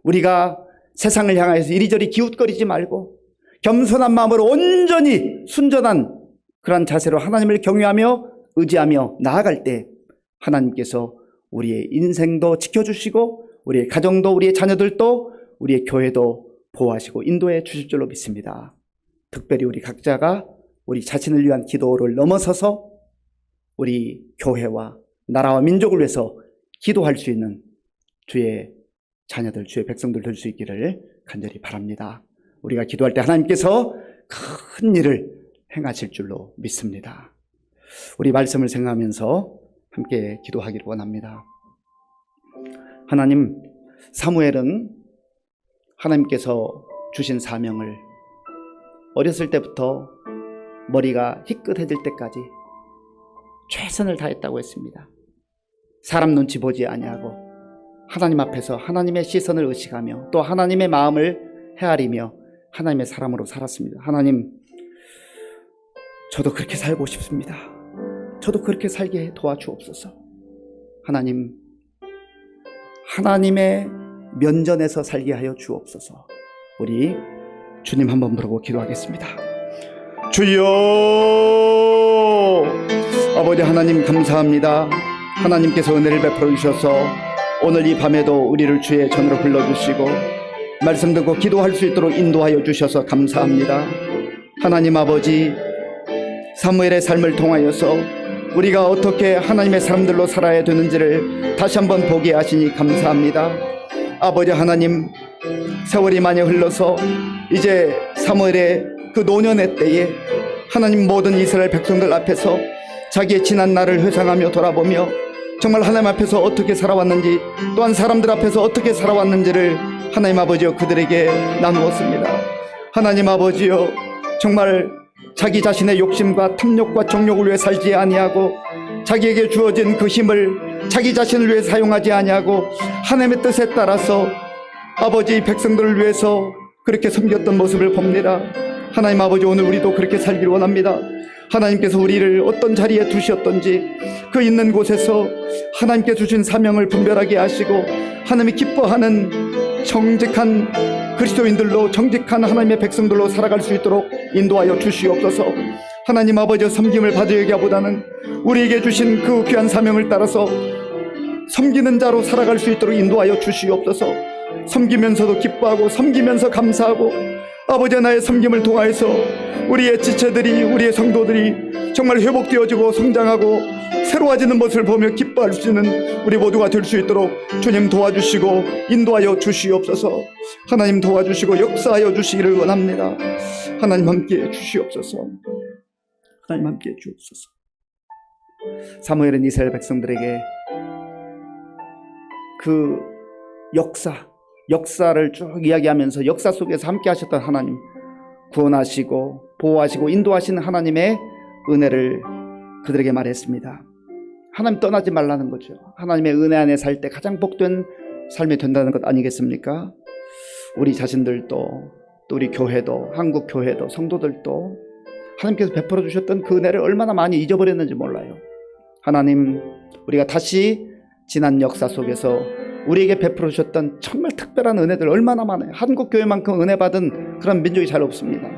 우리가 세상을 향해서 이리저리 기웃거리지 말고 겸손한 마음으로 온전히 순전한 그런 자세로 하나님을 경외하며 의지하며 나아갈 때 하나님께서 우리의 인생도 지켜주시고 우리의 가정도 우리의 자녀들도 우리의 교회도 보호하시고 인도해 주실 줄로 믿습니다. 특별히 우리 각자가 우리 자신을 위한 기도를 넘어서서 우리 교회와 나라와 민족을 위해서 기도할 수 있는 주의 자녀들, 주의 백성들 될 수 있기를 간절히 바랍니다. 우리가 기도할 때 하나님께서 큰 일을 행하실 줄로 믿습니다. 우리 말씀을 생각하면서 함께 기도하기를 원합니다. 하나님, 사무엘은 하나님께서 주신 사명을 어렸을 때부터 머리가 희끗해질 때까지 최선을 다했다고 했습니다. 사람 눈치 보지 아니하고 하나님 앞에서 하나님의 시선을 의식하며 또 하나님의 마음을 헤아리며 하나님의 사람으로 살았습니다. 하나님, 저도 그렇게 살고 싶습니다. 저도 그렇게 살게 도와주옵소서. 하나님, 하나님의 면전에서 살게 하여 주옵소서. 우리 주님 한번 부르고 기도하겠습니다. 주여, 아버지 하나님 감사합니다. 하나님께서 은혜를 베풀어 주셔서 오늘 이 밤에도 우리를 주의 전으로 불러주시고 말씀 듣고 기도할 수 있도록 인도하여 주셔서 감사합니다. 하나님 아버지, 사무엘의 삶을 통하여서 우리가 어떻게 하나님의 사람들로 살아야 되는지를 다시 한번 보게 하시니 감사합니다. 아버지 하나님, 세월이 많이 흘러서 이제 사무엘의 그 노년의 때에 하나님 모든 이스라엘 백성들 앞에서 자기의 지난 날을 회상하며 돌아보며 정말 하나님 앞에서 어떻게 살아왔는지, 또한 사람들 앞에서 어떻게 살아왔는지를 하나님 아버지여 그들에게 나누었습니다. 하나님 아버지여, 정말 자기 자신의 욕심과 탐욕과 정욕을 위해 살지 아니하고 자기에게 주어진 그 힘을 자기 자신을 위해 사용하지 아니하고 하나님의 뜻에 따라서 아버지 백성들을 위해서 그렇게 섬겼던 모습을 봅니다. 하나님 아버지, 오늘 우리도 그렇게 살기를 원합니다. 하나님께서 우리를 어떤 자리에 두셨던지 그 있는 곳에서 하나님께 주신 사명을 분별하게 하시고 하나님이 기뻐하는 정직한 그리스도인들로, 정직한 하나님의 백성들로 살아갈 수 있도록 인도하여 주시옵소서. 하나님 아버지, 섬김을 받으려기보다는 우리에게 주신 그 귀한 사명을 따라서 섬기는 자로 살아갈 수 있도록 인도하여 주시옵소서. 섬기면서도 기뻐하고 섬기면서 감사하고 아버지, 나의 섬김을 통하여서 우리의 지체들이, 우리의 성도들이 정말 회복되어지고 성장하고 새로워지는 모습을 보며 기뻐할 수 있는 우리 모두가 될 수 있도록 주님 도와주시고 인도하여 주시옵소서. 하나님 도와주시고 역사하여 주시기를 원합니다. 하나님 함께해 주시옵소서. 하나님 함께해 주옵소서. 사무엘은 이스라엘 백성들에게 그 역사를 쭉 이야기하면서 역사 속에서 함께 하셨던 하나님, 구원하시고 보호하시고 인도하시는 하나님의 은혜를 그들에게 말했습니다. 하나님 떠나지 말라는 거죠. 하나님의 은혜 안에 살 때 가장 복된 삶이 된다는 것 아니겠습니까? 우리 자신들도, 또 우리 교회도, 한국 교회도, 성도들도 하나님께서 베풀어 주셨던 그 은혜를 얼마나 많이 잊어버렸는지 몰라요. 하나님, 우리가 다시 지난 역사 속에서 우리에게 베풀어 주셨던 정말 특별한 은혜들 얼마나 많아요. 한국 교회만큼 은혜 받은 그런 민족이 잘 없습니다.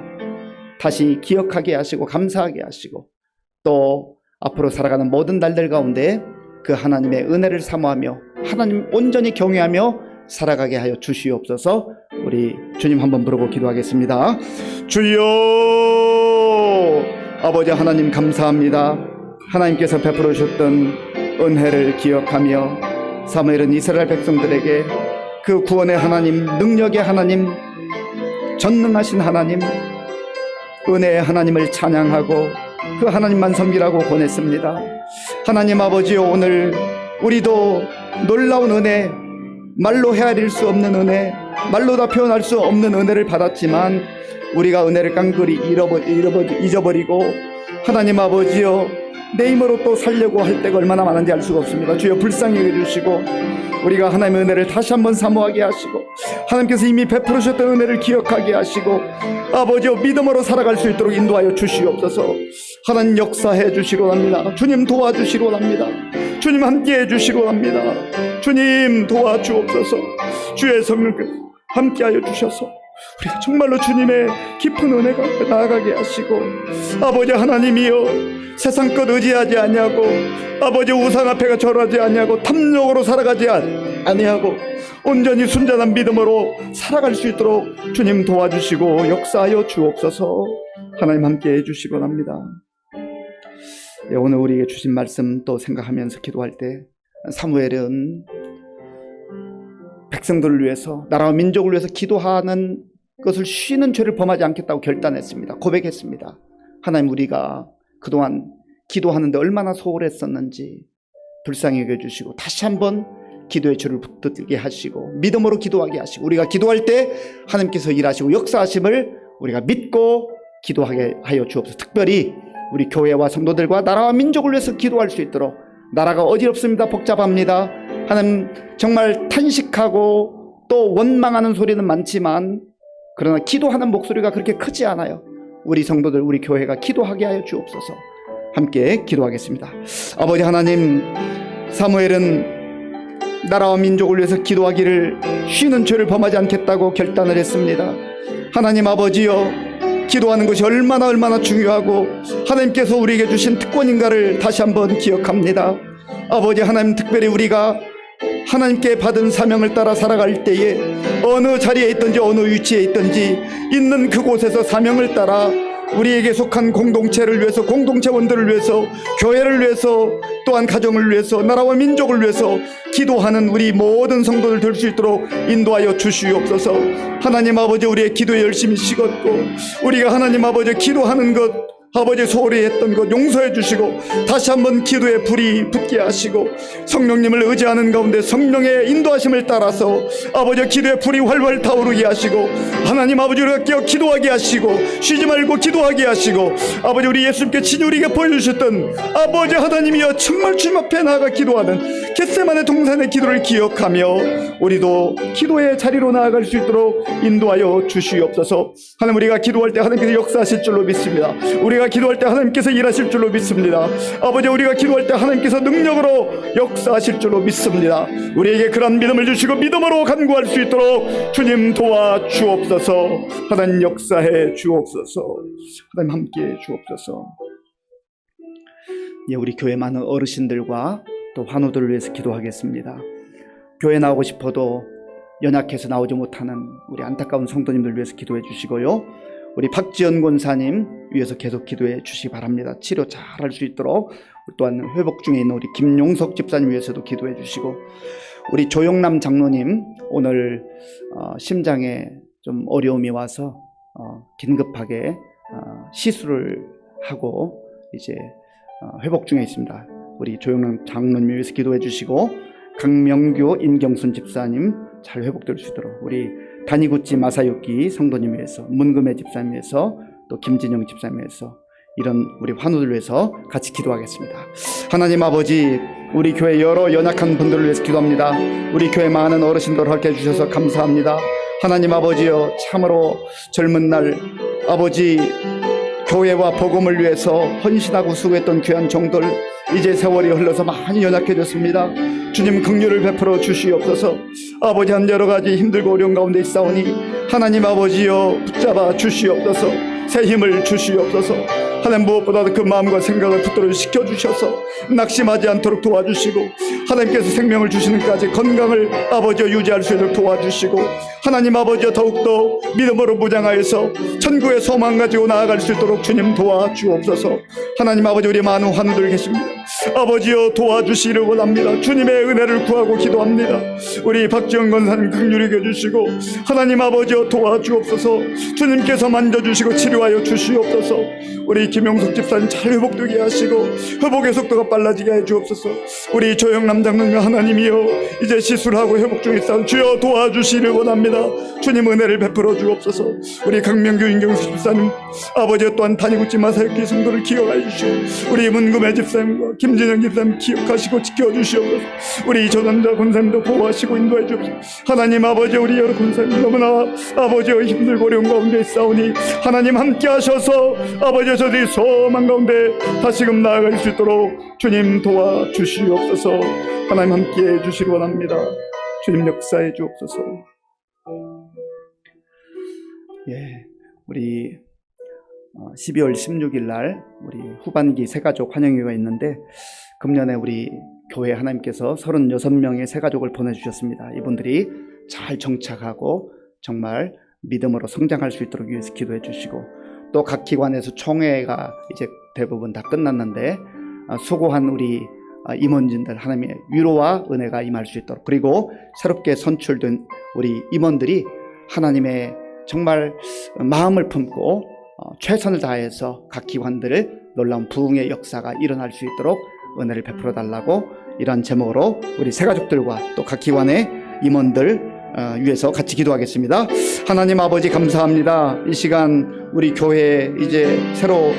다시 기억하게 하시고 감사하게 하시고 또 앞으로 살아가는 모든 날들 가운데 그 하나님의 은혜를 사모하며 하나님 온전히 경외하며 살아가게 하여 주시옵소서. 우리 주님 한번 부르고 기도하겠습니다. 주여, 아버지 하나님 감사합니다. 하나님께서 베풀어 주셨던 은혜를 기억하며 사무엘은 이스라엘 백성들에게 그 구원의 하나님, 능력의 하나님, 전능하신 하나님, 은혜의 하나님을 찬양하고 그 하나님만 섬기라고 권했습니다. 하나님 아버지요, 오늘 우리도 놀라운 은혜, 말로 헤아릴 수 없는 은혜, 말로 다 표현할 수 없는 은혜를 받았지만 우리가 은혜를 깡그리 잊어버리고 하나님 아버지요, 내 힘으로 또 살려고 할 때가 얼마나 많은지 알 수가 없습니다. 주여 불쌍히 여겨주시고 우리가 하나님의 은혜를 다시 한번 사모하게 하시고 하나님께서 이미 베풀어 주셨던 은혜를 기억하게 하시고 아버지여, 믿음으로 살아갈 수 있도록 인도하여 주시옵소서. 하나님 역사해 주시고 합니다. 주님 도와주시고 합니다. 주님 함께해 주시고 합니다. 주님 도와주옵소서. 주의 성령 함께하여 주셔서 우리가 정말로 주님의 깊은 은혜가 나아가게 하시고 아버지 하나님이여, 세상 것 의지하지 아니하고 아버지 우상 앞에 절하지 아니하고 탐욕으로 살아가지 아니하고 온전히 순전한 믿음으로 살아갈 수 있도록 주님 도와주시고 역사하여 주옵소서. 하나님 함께 해주시곤 합니다. 오늘 우리에게 주신 말씀 또 생각하면서 기도할 때 사무엘은 백성들을 위해서, 나라와 민족을 위해서 기도하는 것을 쉬는 죄를 범하지 않겠다고 결단했습니다. 고백했습니다. 하나님, 우리가 그동안 기도하는데 얼마나 소홀했었는지 불쌍히 여겨주시고 다시 한번 기도의 줄을 붙들게 하시고 믿음으로 기도하게 하시고 우리가 기도할 때 하나님께서 일하시고 역사하심을 우리가 믿고 기도하게 하여 주옵소서. 특별히 우리 교회와 성도들과 나라와 민족을 위해서 기도할 수 있도록. 나라가 어지럽습니다. 복잡합니다. 하나님, 정말 탄식하고 또 원망하는 소리는 많지만 그러나 기도하는 목소리가 그렇게 크지 않아요. 우리 성도들, 우리 교회가 기도하게 하여 주옵소서. 함께 기도하겠습니다. 아버지 하나님, 사무엘은 나라와 민족을 위해서 기도하기를 쉬는 죄를 범하지 않겠다고 결단을 했습니다. 하나님 아버지여, 기도하는 것이 얼마나 중요하고 하나님께서 우리에게 주신 특권인가를 다시 한번 기억합니다. 아버지 하나님, 특별히 우리가 하나님께 받은 사명을 따라 살아갈 때에 어느 자리에 있든지 어느 위치에 있든지 있는 그곳에서 사명을 따라 우리에게 속한 공동체를 위해서, 공동체원들을 위해서, 교회를 위해서, 또한 가정을 위해서, 나라와 민족을 위해서 기도하는 우리 모든 성도들 될 수 있도록 인도하여 주시옵소서. 하나님 아버지, 우리의 기도에 열심히 식었고 우리가 하나님 아버지 기도하는 것, 아버지 소홀히 했던 것 용서해 주시고 다시 한번 기도에 불이 붙게 하시고 성령님을 의지하는 가운데 성령의 인도하심을 따라서 아버지 기도에 불이 활활 타오르게 하시고 하나님 아버지 우리가 깨어 기도하게 하시고 쉬지 말고 기도하게 하시고 아버지 우리 예수님께 친히 우리에게 보여주셨던 아버지 하나님이여 정말 주님 앞에 나아가 기도하는 겟세마네 동산의 기도를 기억하며 우리도 기도의 자리로 나아갈 수 있도록 인도하여 주시옵소서. 하나님, 우리가 기도할 때 하나님께서 역사하실 줄로 믿습니다. 우리가 기도할 때 하나님께서 일하실 줄로 믿습니다. 아버지, 우리가 기도할 때 하나님께서 능력으로 역사하실 줄로 믿습니다. 우리에게 그런 믿음을 주시고 믿음으로 간구할 수 있도록 주님 도와주옵소서. 하나님 역사해 주옵소서. 하나님 함께해 주옵소서. 예, 우리 교회 많은 어르신들과 또 환우들을 위해서 기도하겠습니다. 교회 나오고 싶어도 연약해서 나오지 못하는 우리 안타까운 성도님들 위해서 기도해 주시고요. 우리 박지연 권사님 위해서 계속 기도해 주시기 바랍니다. 치료 잘 할 수 있도록. 또한 회복 중에 있는 우리 김용석 집사님 위해서도 기도해 주시고, 우리 조영남 장로님 오늘 심장에 좀 어려움이 와서 긴급하게 시술을 하고 이제 회복 중에 있습니다. 우리 조영남 장로님 위해서 기도해 주시고, 강명규 인경순 집사님 잘 회복될 수 있도록, 우리 다니구치 마사유키 성도님 위해서, 문금혜 집사님 위해서, 또 김진영 집사님 위해서, 이런 우리 환우들 위해서 같이 기도하겠습니다. 하나님 아버지, 우리 교회 여러 연약한 분들을 위해서 기도합니다. 우리 교회 많은 어르신들 함께 해주셔서 감사합니다. 하나님 아버지여, 참으로 젊은 날 아버지 교회와 복음을 위해서 헌신하고 수고했던 귀한 종들, 이제 세월이 흘러서 많이 연약해졌습니다. 주님 긍휼을 베풀어 주시옵소서. 아버지, 한 여러 가지 힘들고 어려운 가운데 있사오니 하나님 아버지여 붙잡아 주시옵소서. 새 힘을 주시옵소서. 하나님, 무엇보다도 그 마음과 생각을 붙들어 시켜주셔서 낙심하지 않도록 도와주시고, 하나님께서 생명을 주시는 까지 건강을 아버지여 유지할 수 있도록 도와주시고, 하나님 아버지여 더욱더 믿음으로 무장하여서 천국의 소망 가지고 나아갈 수 있도록 주님 도와주옵소서. 하나님 아버지, 우리 많은 환우들 계십니다. 아버지여 도와주시기를 원합니다. 주님의 은혜를 구하고 기도합니다. 우리 박지영 권사님 긍휼히 여겨주시고, 하나님 아버지여 도와주옵소서. 주님께서 만져주시고 치료하여 주시옵소서. 우리 김용석 집사님 잘 회복되게 하시고 회복의 속도가 빨라지게 해 주옵소서. 우리 조영남 장로님, 하나님이여 이제 시술하고 회복 중에 있사오니 주여 도와주시기를 원합니다. 주님 은혜를 베풀어 주옵소서. 우리 강명규 인경수 집사님 아버지, 또한 다니구치 마사유키 성도를 기억하여 주시고, 우리 문금혜 집사님과 김진영 집사님 기억하시고 지켜주시옵소서. 우리 조남자 권사님도 보호하시고 인도해 주옵소서. 하나님 아버지, 우리 여러 권사님 너무나 아버지여 힘들고 어려운 가운데 있사오니 하나님 함께 하셔서 아버지 저들이 소망 가운데 다시금 나아갈 수 있도록 주님 도와주시옵소서. 하나님 함께 해주시기 원합니다. 주님 역사해 주옵소서. 예, 우리 12월 16일 날 우리 후반기 새가족 환영회가 있는데, 금년에 우리 교회 하나님께서 36명의 새가족을 보내주셨습니다. 이분들이 잘 정착하고 정말 믿음으로 성장할 수 있도록 위해서 기도해 주시고, 또 각 기관에서 총회가 이제 대부분 다 끝났는데 수고한 우리 임원진들 하나님의 위로와 은혜가 임할 수 있도록, 그리고 새롭게 선출된 우리 임원들이 하나님의 정말 마음을 품고 최선을 다해서 각 기관들을 놀라운 부흥의 역사가 일어날 수 있도록 은혜를 베풀어 달라고, 이러한 제목으로 우리 새가족들과 또 각 기관의 임원들 위해서 같이 기도하겠습니다. 하나님 아버지, 감사합니다. 이 시간 우리 교회에 이제 새로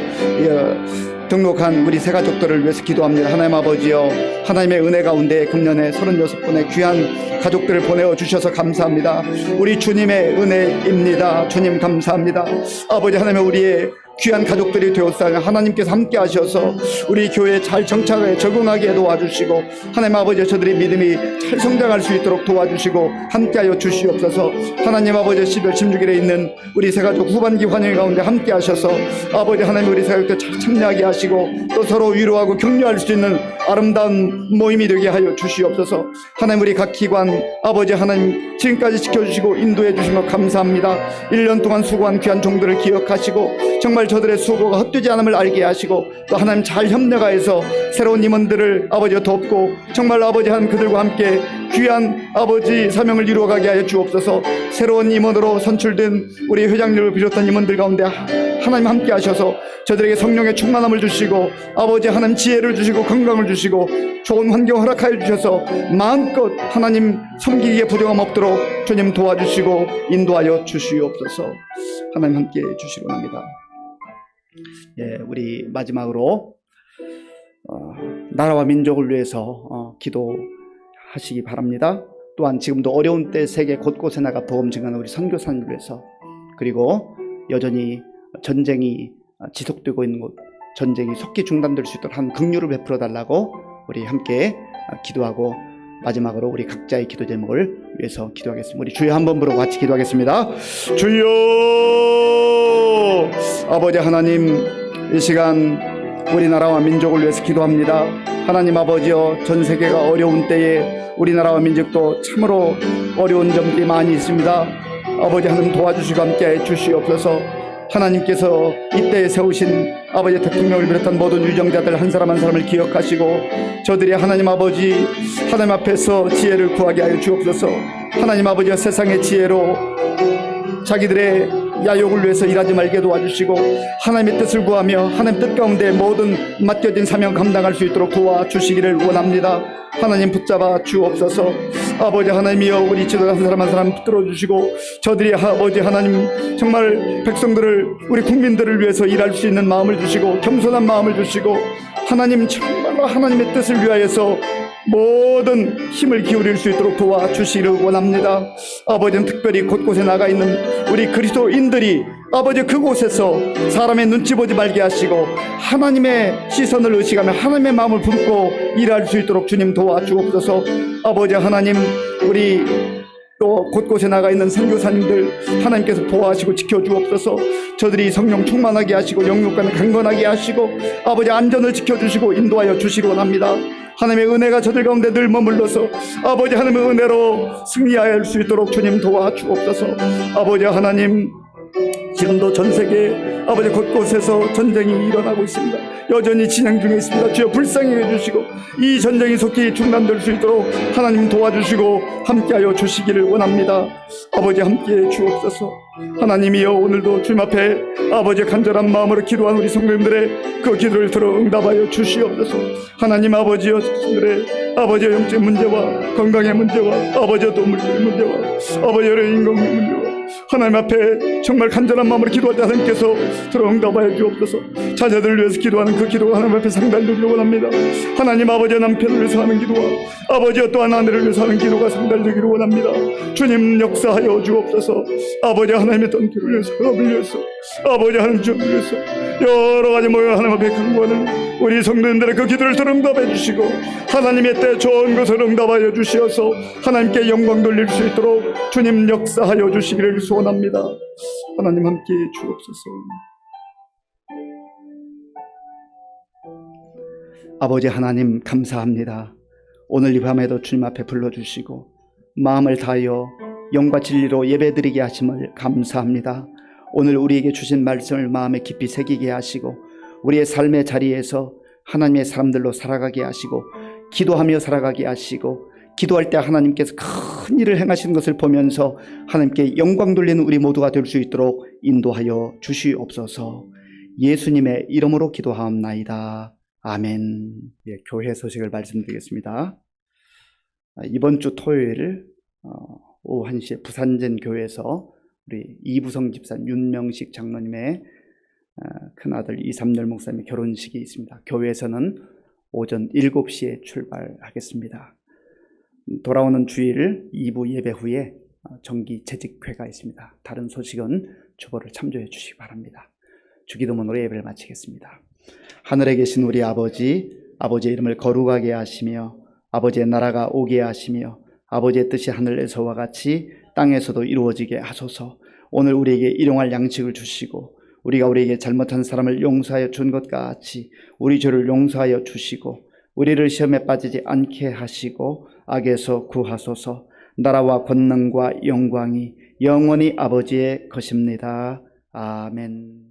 등록한 우리 새가족들을 위해서 기도합니다. 하나님 아버지여, 하나님의 은혜 가운데 금년에 36분의 귀한 가족들을 보내어 주셔서 감사합니다. 우리 주님의 은혜입니다. 주님 감사합니다. 아버지 하나님, 우리의 귀한 가족들이 되었사니 하나님께서 함께 하셔서 우리 교회에 잘 정착하게 적응하게 도와주시고 하나님 아버지 저들의 믿음이 잘 성장할 수 있도록 도와주시고 함께하여 주시옵소서. 하나님 아버지 12월 16일에 있는 우리 새가족 후반기 환영 가운데 함께 하셔서 아버지 하나님 우리 새가족들 잘 참여하게 하시고 또 서로 위로하고 격려할 수 있는 아름다운 모임이 되게 하여 주시옵소서. 하나님 우리 각 기관 아버지 하나님 지금까지 지켜주시고 인도해 주신 것 감사합니다. 1년 동안 수고한 귀한 종들을 기억하시고 정말 저들의 수고가 헛되지 않음을 알게 하시고 또 하나님 잘 협력하여서 새로운 임원들을 아버지가 돕고 정말 아버지 하나님 그들과 함께 귀한 아버지 사명을 이루어가게 하여 주옵소서. 새로운 임원으로 선출된 우리 회장님을 비롯한 임원들 가운데 하나님 함께 하셔서 저들에게 성령의 충만함을 주시고 아버지 하나님 지혜를 주시고 건강을 주시고 좋은 환경 허락하여 주셔서 마음껏 하나님 섬기기에 부족함 없도록 주님 도와주시고 인도하여 주시옵소서. 하나님 함께 주시기 원합니다. 예, 우리 마지막으로 나라와 민족을 위해서 기도하시기 바랍니다. 또한 지금도 어려운 때 세계 곳곳에 나가 복음 증거하는 우리 선교사님을 위해서 그리고 여전히 전쟁이 지속되고 있는 곳 전쟁이 속히 중단될 수 있도록 한 긍휼을 베풀어 달라고 우리 함께 기도하고 마지막으로 우리 각자의 기도 제목을 위해서 기도하겠습니다. 우리 주여 한번 부르고 같이 기도하겠습니다. 주여 아버지 하나님 이 시간 우리나라와 민족을 위해서 기도합니다. 하나님 아버지여 전 세계가 어려운 때에 우리나라와 민족도 참으로 어려운 점들이 많이 있습니다. 아버지 하나님 도와주시고 함께해 주시옵소서. 하나님께서 이때에 세우신 아버지 대통령을 비롯한 모든 유정자들 한 사람 한 사람을 기억하시고 저들이 하나님 아버지 하나님 앞에서 지혜를 구하게 하여 주옵소서. 하나님 아버지가 세상의 지혜로 자기들의 야욕을 위해서 일하지 말게 도와주시고 하나님의 뜻을 구하며 하나님 뜻 가운데 모든 맡겨진 사명 감당할 수 있도록 도와주시기를 원합니다. 하나님 붙잡아 주옵소서. 아버지 하나님이여 우리 지도자 한 사람 한 사람 붙들어 주시고 저들이 아버지 하나님 정말 백성들을 우리 국민들을 위해서 일할 수 있는 마음을 주시고 겸손한 마음을 주시고 하나님 정말로 하나님의 뜻을 위하여서 모든 힘을 기울일 수 있도록 도와주시기를 원합니다. 아버지는 특별히 곳곳에 나가 있는 우리 그리스도인들이 아버지 그곳에서 사람의 눈치 보지 말게 하시고 하나님의 시선을 의식하며 하나님의 마음을 품고 일할 수 있도록 주님 도와주옵소서. 아버지 하나님 우리 또 곳곳에 나가 있는 선교사님들 하나님께서 보호하시고 지켜주옵소서. 저들이 성령 충만하게 하시고 영육간을 강건하게 하시고 아버지 안전을 지켜주시고 인도하여 주시기 원합니다. 하나님의 은혜가 저들 가운데 늘 머물러서 아버지 하나님의 은혜로 승리할 수 있도록 주님 도와주옵소서. 아버지 하나님 지금도 전 세계 아버지 곳곳에서 전쟁이 일어나고 있습니다. 여전히 진행 중에 있습니다. 주여 불쌍히 해주시고 이 전쟁이 속히 중단될 수 있도록 하나님 도와주시고 함께하여 주시기를 원합니다. 아버지 함께해 주옵소서. 하나님이여 오늘도 주님 앞에 아버지 간절한 마음으로 기도한 우리 성도님들의 그 기도를 들어 응답하여 주시옵소서. 하나님 아버지여 성도들의 아버지의 영적 문제와 건강의 문제와 아버지의 도움의 문제와 아버지의 인공의 문제와 하나님 앞에 정말 간절한 마음으로 기도할 때 하나님께서 들어 응답하여 주옵소서. 자녀들을 위해서 기도하는 그 기도가 하나님 앞에 상달되기를 원합니다. 하나님 아버지의 남편을 위해서 하는 기도와 아버지와 또한 아내를 위해서 하는 기도가 상달되기를 원합니다. 주님 역사하여 주옵소서. 아버지 하나님의 던기를 위해서 학업을 위해서 아버지 하나님 주를 위해서 여러 가지 모여 하나님 앞에 간구하는 우리 성도님들의 그 기도를 들어 응답해 주시고 하나님의 때 좋은 것을 응답하여 주시어서 하나님께 영광 돌릴 수 있도록 주님 역사하여 주시기를 소원합니다. 하나님 함께 주옵소서. 아버지 하나님 감사합니다. 오늘 이 밤에도 주님 앞에 불러주시고 마음을 다하여 영과 진리로 예배드리게 하심을 감사합니다. 오늘 우리에게 주신 말씀을 마음에 깊이 새기게 하시고 우리의 삶의 자리에서 하나님의 사람들로 살아가게 하시고 기도하며 살아가게 하시고 기도할 때 하나님께서 큰 일을 행하시는 것을 보면서 하나님께 영광 돌리는 우리 모두가 될 수 있도록 인도하여 주시옵소서. 예수님의 이름으로 기도하옵나이다. 아멘. 예, 교회 소식을 말씀드리겠습니다. 이번 주 토요일 오후 1시에 부산전 교회에서 우리 이부성 집사님, 윤명식 장로님의 큰아들 이삼열 목사님의 결혼식이 있습니다. 교회에서는 오전 7시에 출발하겠습니다. 돌아오는 주일 2부 예배 후에 정기 재직회가 있습니다. 다른 소식은 주보를 참조해 주시기 바랍니다. 주기도문으로 예배를 마치겠습니다. 하늘에 계신 우리 아버지, 아버지의 이름을 거룩하게 하시며 아버지의 나라가 오게 하시며 아버지의 뜻이 하늘에서와 같이 땅에서도 이루어지게 하소서. 오늘 우리에게 일용할 양식을 주시고 우리가 우리에게 잘못한 사람을 용서하여 준 것 같이 우리 죄를 용서하여 주시고 우리를 시험에 빠지지 않게 하시고 악에서 구하소서. 나라와 권능과 영광이 영원히 아버지의 것입니다. 아멘.